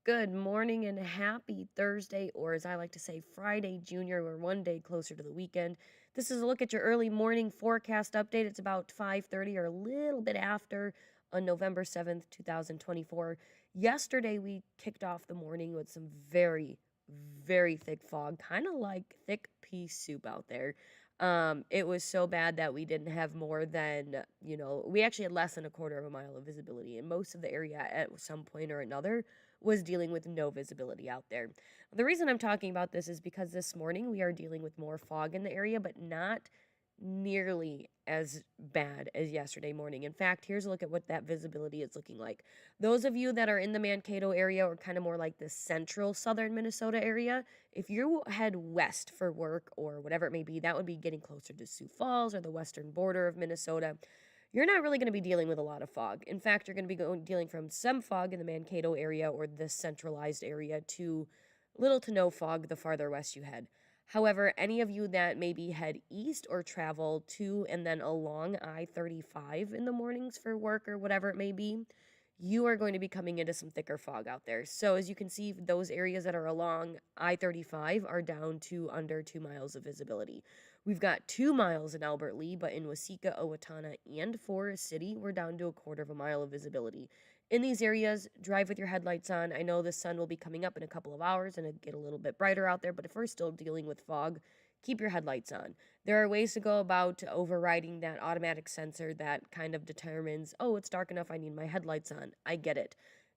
Good morning and happy Thursday, or as I like to say, Friday, Junior. We're one day closer to the weekend. This is a look at your early morning forecast update. It's about 5:30 or a little bit after on November 7th, 2024. Yesterday, we kicked off the morning with some very, very thick fog, kind of like thick pea soup out there. It was so bad that we didn't have more than, we actually had less than a quarter of a mile of visibility, and most of the area at some point or another was dealing with no visibility out there. The reason I'm talking about this is because this morning we are dealing with more fog in the area, but not nearly as bad as yesterday morning. In fact, here's a look at what that visibility is looking like. Those of you that are in the Mankato area or kind of more like the central southern Minnesota area, if you head west for work or whatever it may be, that would be getting closer to Sioux Falls or the western border of Minnesota. You're not really going to be dealing with a lot of fog. In fact, you're going to be dealing from some fog in the Mankato area or this centralized area to little to no fog the farther west you head. However, any of you that maybe head east or travel to and then along I-35 in the mornings for work or whatever it may be, you are going to be coming into some thicker fog out there. So as you can see, those areas that are along I-35 are down to under 2 miles of visibility. We've got 2 miles in Albert Lee, but in Waseca, Owatonna, and Forest City, we're down to a quarter of a mile of visibility. In these areas, drive with your headlights on. I know the sun will be coming up in a couple of hours and it get a little bit brighter out there, but if we're still dealing with fog, keep your headlights on. There are ways to go about overriding that automatic sensor that kind of determines, oh, it's dark enough, I need my headlights on. I get it.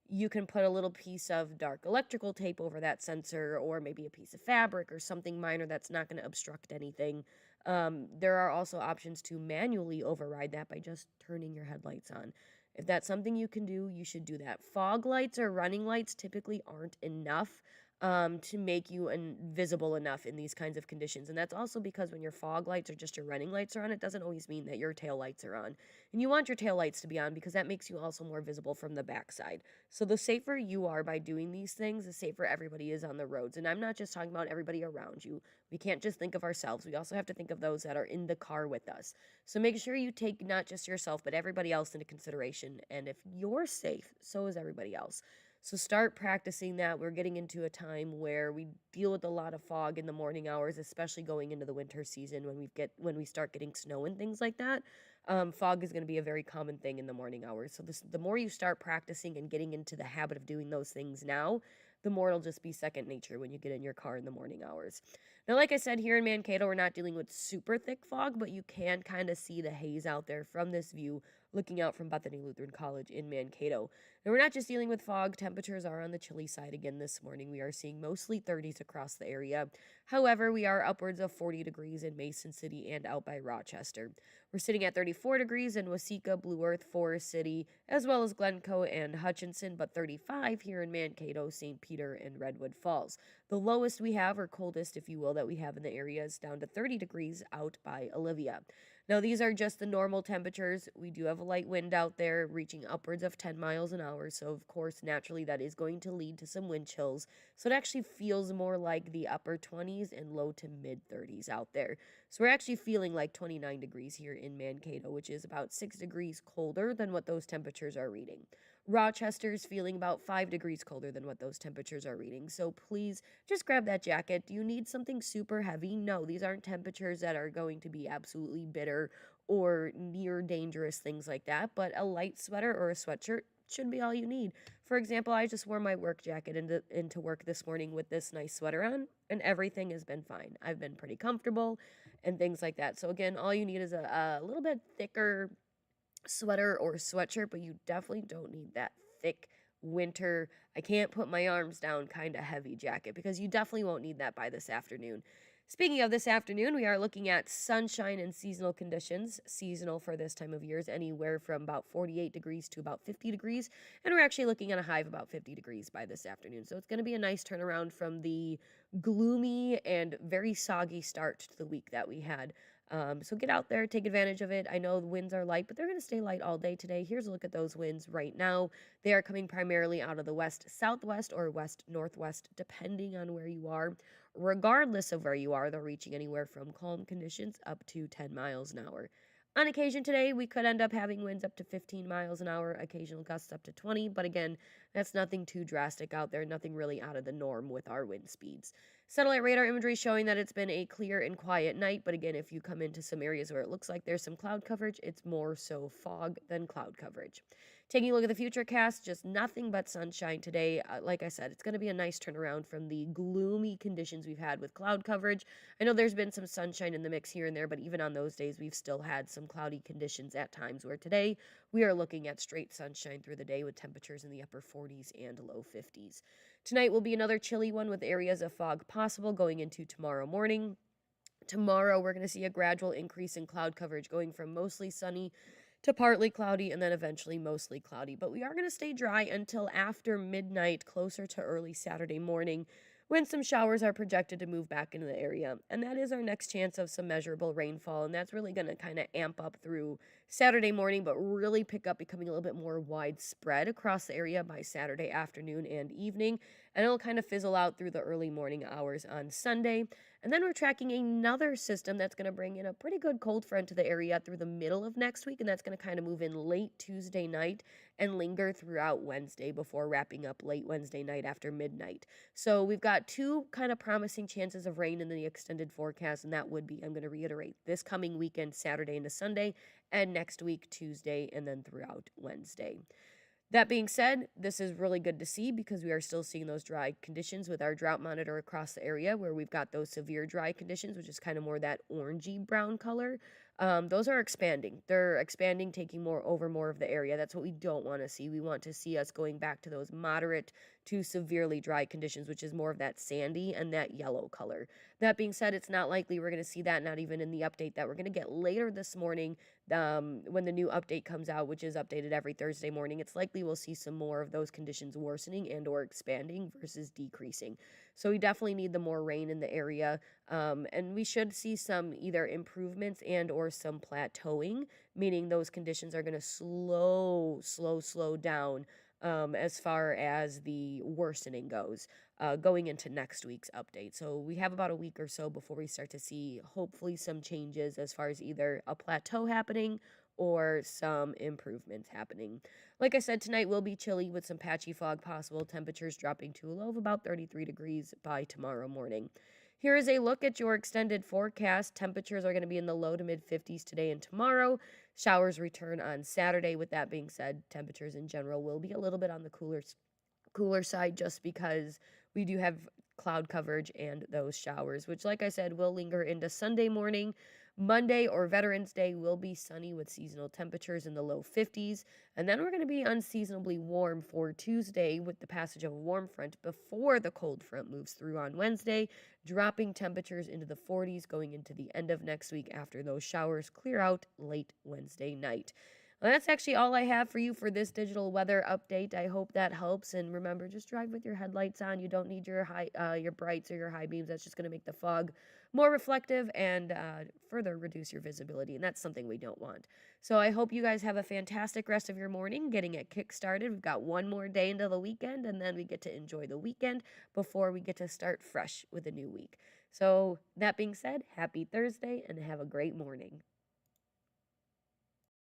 You can put a little piece of dark electrical tape over that sensor, or maybe a piece of fabric or something minor that's not going to obstruct anything. There are also options to manually override that by just turning your headlights on. If that's something you can do, you should do that. Fog lights or running lights typically aren't enough to make you invisible enough in these kinds of conditions. And that's also because when your fog lights or just your running lights are on, it doesn't always mean that your tail lights are on. And you want your tail lights to be on because that makes you also more visible from the backside. So the safer you are by doing these things, the safer everybody is on the roads. And I'm not just talking about everybody around you. We can't just think of ourselves. We also have to think of those that are in the car with us. So make sure you take not just yourself, but everybody else into consideration. And if you're safe, so is everybody else. So start practicing that. We're getting into a time where we deal with a lot of fog in the morning hours, especially going into the winter season when we start getting snow and things like that. Fog is going to be a very common thing in the morning hours. So the more you start practicing and getting into the habit of doing those things now, the more it'll just be second nature when you get in your car in the morning hours. Now, like I said, here in Mankato, we're not dealing with super thick fog, but you can kind of see the haze out there from this view looking out from Bethany Lutheran College in Mankato. And we're not just dealing with fog. Temperatures are on the chilly side again this morning. We are seeing mostly 30s across the area. However, we are upwards of 40 degrees in Mason City and out by Rochester. We're sitting at 34 degrees in Waseca, Blue Earth, Forest City, as well as Glencoe and Hutchinson, but 35 here in Mankato, St. Peter, and Redwood Falls. The lowest we have, or coldest, if you will, that we have in the area is down to 30 degrees out by Olivia. Now, these are just the normal temperatures. We do have a light wind out there reaching upwards of 10 miles an hour. So, of course, naturally, that is going to lead to some wind chills. So, it actually feels more like the upper 20s and low to mid 30s out there. So, we're actually feeling like 29 degrees here in Mankato, which is about 6 degrees colder than what those temperatures are reading. Rochester's feeling about 5 degrees colder than what those temperatures are reading. So, please just grab that jacket. Do you need something super heavy? No, these aren't temperatures that are going to be absolutely bitter or near dangerous, things like that, but a light sweater or a sweatshirt should be all you need. For example, I just wore my work jacket into work this morning with this nice sweater on, and everything has been fine. I've been pretty comfortable and things like that. So again, all you need is a little bit thicker sweater or sweatshirt, but you definitely don't need that thick winter, I can't put my arms down kind of heavy jacket, because you definitely won't need that by this afternoon. Speaking of this afternoon, we are looking at sunshine and seasonal conditions. Seasonal for this time of year is anywhere from about 48 degrees to about 50 degrees, and we're actually looking at a high of about 50 degrees by this afternoon. So it's going to be a nice turnaround from the gloomy and very soggy start to the week that we had. So get out there, take advantage of it. I know the winds are light, but they're going to stay light all day today. Here's a look at those winds right now. They are coming primarily out of the west southwest or west northwest, depending on where you are. Regardless of where you are, they're reaching anywhere from calm conditions up to 10 miles an hour. On occasion today, we could end up having winds up to 15 miles an hour, occasional gusts up to 20, but again, that's nothing too drastic out there, nothing really out of the norm with our wind speeds. Satellite radar imagery showing that it's been a clear and quiet night, but again, if you come into some areas where it looks like there's some cloud coverage, it's more so fog than cloud coverage. Taking a look at the future cast, just nothing but sunshine today. Like I said, it's going to be a nice turnaround from the gloomy conditions we've had with cloud coverage. I know there's been some sunshine in the mix here and there, but even on those days, we've still had some cloudy conditions at times, where today we are looking at straight sunshine through the day with temperatures in the upper 40s and low 50s. Tonight will be another chilly one with areas of fog possible going into tomorrow morning. Tomorrow, we're going to see a gradual increase in cloud coverage going from mostly sunny to partly cloudy and then eventually mostly cloudy. But we are going to stay dry until after midnight, closer to early Saturday morning, when some showers are projected to move back into the area. And that is our next chance of some measurable rainfall. And that's really going to kind of amp up through Saturday morning, but really pick up, becoming a little bit more widespread across the area by Saturday afternoon and evening. And it'll kind of fizzle out through the early morning hours on Sunday. And then we're tracking another system that's going to bring in a pretty good cold front to the area through the middle of next week. And that's going to kind of move in late Tuesday night and linger throughout Wednesday before wrapping up late Wednesday night after midnight. So we've got two kind of promising chances of rain in the extended forecast. And that would be, I'm going to reiterate, this coming weekend, Saturday into Sunday, and next week, Tuesday, and then throughout Wednesday. That being said, this is really good to see because we are still seeing those dry conditions with our drought monitor across the area, where we've got those severe dry conditions, which is kind of more that orangey brown color. Those are expanding. They're expanding, taking more of the area. That's what we don't want to see. We want to see us going back to those moderate to severely dry conditions, which is more of that sandy and that yellow color. That being said, it's not likely we're going to see that, not even in the update that we're going to get later this morning, when the new update comes out, which is updated every Thursday morning. It's likely we'll see some more of those conditions worsening and or expanding versus decreasing. So we definitely need the more rain in the area, and we should see some either improvements and or some plateauing, meaning those conditions are going to slow down, as far as the worsening goes, going into next week's update. So we have about a week or so before we start to see hopefully some changes as far as either a plateau happening or some improvements happening. Like I said, tonight will be chilly with some patchy fog possible, temperatures dropping to a low of about 33 degrees by tomorrow morning. Here is a look at your extended forecast. Temperatures are going to be in the low to mid 50s today and tomorrow. Showers return on Saturday. With that being said, temperatures in general will be a little bit on the cooler side, just because we do have cloud coverage and those showers, which, like I said, will linger into Sunday morning. Monday or Veterans Day will be sunny with seasonal temperatures in the low 50s. And then we're going to be unseasonably warm for Tuesday with the passage of a warm front before the cold front moves through on Wednesday, dropping temperatures into the 40s going into the end of next week after those showers clear out late Wednesday night. Well, that's actually all I have for you for this digital weather update. I hope that helps. And remember, just drive with your headlights on. You don't need your brights or your high beams. That's just going to make the fog more reflective and further reduce your visibility. And that's something we don't want. So I hope you guys have a fantastic rest of your morning, getting it kick-started. We've got one more day into the weekend, and then we get to enjoy the weekend before we get to start fresh with a new week. So that being said, happy Thursday and have a great morning.